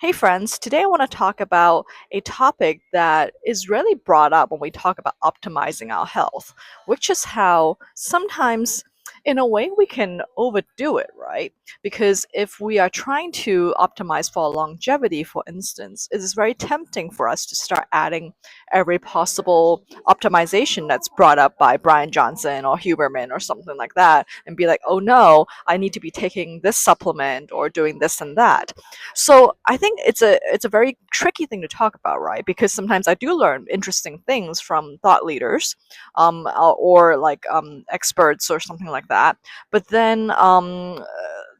Hey friends, today I want to talk about a topic that is really brought up when we talk about optimizing our health, which is how sometimes, in a way, we can overdo it, right? Because if we are trying to optimize for longevity, for instance, it is very tempting for us to start adding every possible optimization that's brought up by Brian Johnson or Huberman or something like that, and be like, oh no, I need to be taking this supplement or doing this and that. So I think it's a very tricky thing to talk about, right? Because sometimes I do learn interesting things from thought leaders, or like experts or something like that. But then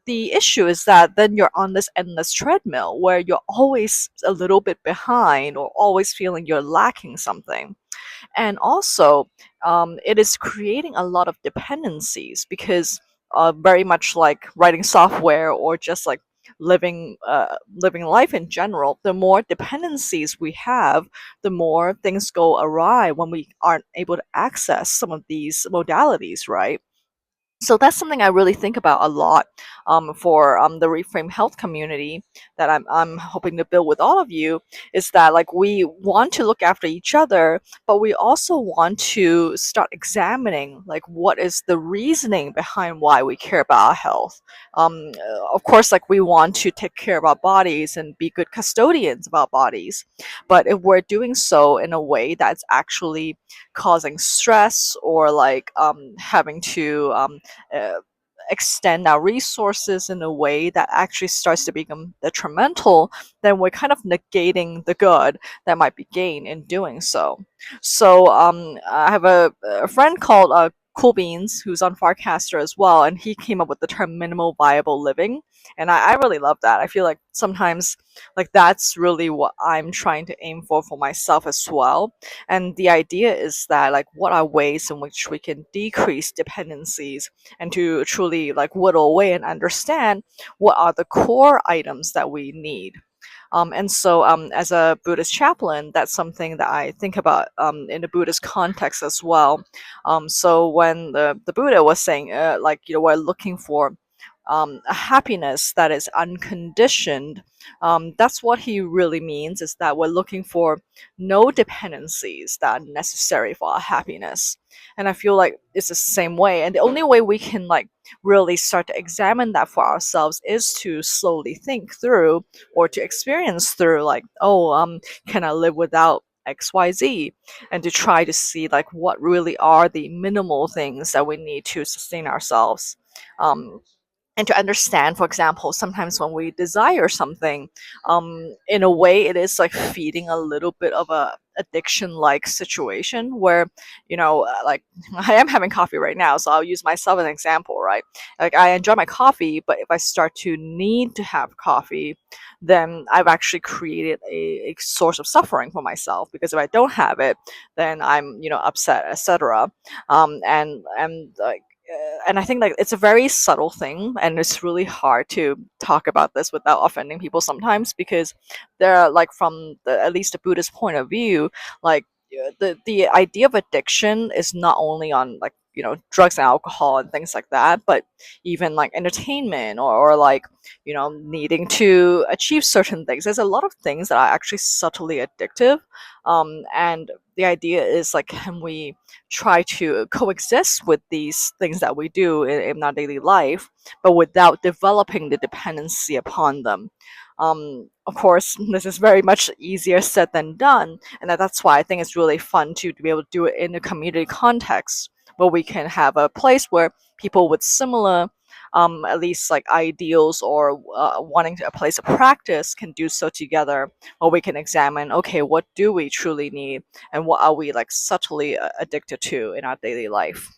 the issue is that then you're on this endless treadmill where you're always a little bit behind or always feeling you're lacking something. And also, it is creating a lot of dependencies because very much like writing software or just like living life in general, the more dependencies we have, the more things go awry when we aren't able to access some of these modalities, right? So that's something I really think about a lot, for the Reframe Health community that I'm hoping to build with all of you, is that like we want to look after each other, but we also want to start examining like what is the reasoning behind why we care about our health. Of course, like we want to take care of our bodies and be good custodians of our bodies, but if we're doing so in a way that's actually causing stress or like having to uh, extend our resources in a way that actually starts to become detrimental, then we're kind of negating the good that might be gained in doing so. So I have a friend called Cool Beans who's on Farcaster as well, and he came up with the term minimal viable living. And I really love that. I feel like sometimes like that's really what I'm trying to aim for myself as well. And the idea is that like what are ways in which we can decrease dependencies and to truly like whittle away and understand what are the core items that we need. And so, as a Buddhist chaplain, that's something that I think about in the Buddhist context as well. So when the Buddha was saying, like, we're looking for a happiness that is unconditioned, that's what he really means, is that we're looking for no dependencies that are necessary for our happiness. And I feel like it's the same way. And the only way we can like really start to examine that for ourselves is to slowly think through or to experience through like, oh, can I live without XYZ, and to try to see like what really are the minimal things that we need to sustain ourselves. um, and to understand, for example, sometimes when we desire something, in a way it is like feeding a little bit of a addiction like situation where, like I am having coffee right now, so I'll use myself as an example, right? Like I enjoy my coffee, but if I start to need to have coffee, then I've actually created a source of suffering for myself, because if I don't have it, then I'm, upset, etc. And like, and I think like it's a very subtle thing, and it's really hard to talk about this without offending people sometimes, because there are like from the at least the Buddhist point of view, like the idea of addiction is not only on like drugs and alcohol and things like that, but even like entertainment, or like needing to achieve certain things. There's a lot of things that are actually subtly addictive, and the idea is like, can we try to coexist with these things that we do in our daily life, but without developing the dependency upon them. Of course, this is very much easier said than done, and that's why I think it's really fun to be able to do it in a community context where we can have a place where people with similar, at least like ideals or wanting a place of practice can do so together, where we can examine, okay, what do we truly need and what are we like subtly addicted to in our daily life.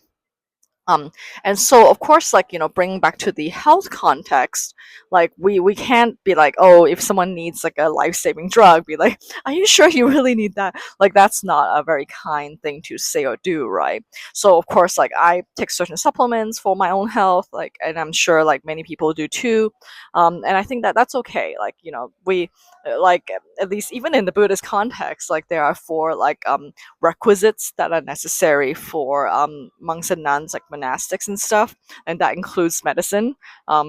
um and so of course, like bringing back to the health context, like we can't be like, oh, if someone needs like a life-saving drug, be like, are you sure you really need that? Like that's not a very kind thing to say or do, right? So of course, like I take certain supplements for my own health, like, and I'm sure like many people do too. And I think that that's okay. Like we like, at least even in the Buddhist context, like there are four like requisites that are necessary for monks and nuns, like monastics and stuff, and that includes medicine,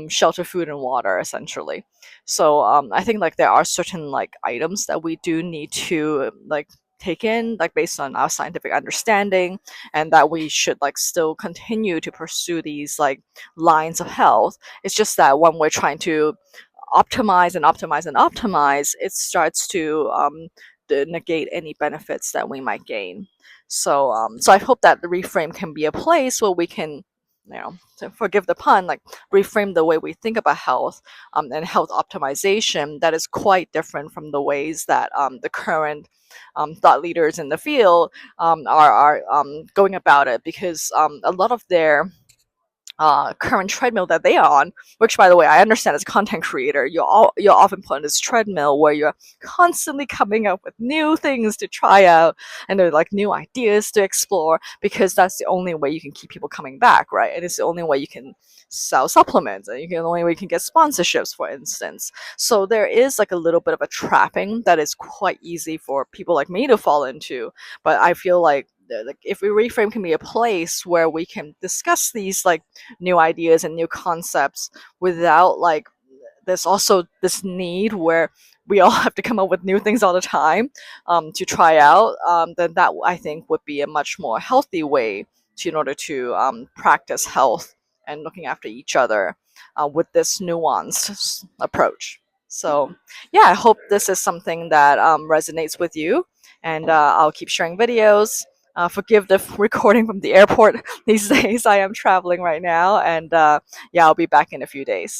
shelter, food, and water, essentially. So I think like there are certain like items that we do need to like take in, like based on our scientific understanding, and that we should like still continue to pursue these like lines of health. It's just that when we're trying to optimize and optimize and optimize, it starts to negate any benefits that we might gain. So I hope that the reframe can be a place where we can, to forgive the pun, like reframe the way we think about health, and health optimization that is quite different from the ways that the current thought leaders in the field are going about it, because a lot of their current treadmill that they are on, which by the way, I understand as a content creator, you're often put on this treadmill where you're constantly coming up with new things to try out, and there are like new ideas to explore, because that's the only way you can keep people coming back, right? And it's the only way you can sell supplements, and the only way you can get sponsorships, for instance. So there is like a little bit of a trapping that is quite easy for people like me to fall into. But I feel like if we reframe can be a place where we can discuss these like new ideas and new concepts without like there's also this need where we all have to come up with new things all the time, to try out, then that I think would be a much more healthy way to, in order to practice health and looking after each other, with this nuanced approach. So yeah, I hope this is something that resonates with you, and I'll keep sharing videos. Forgive the recording from the airport these days. I am traveling right now, and yeah, I'll be back in a few days.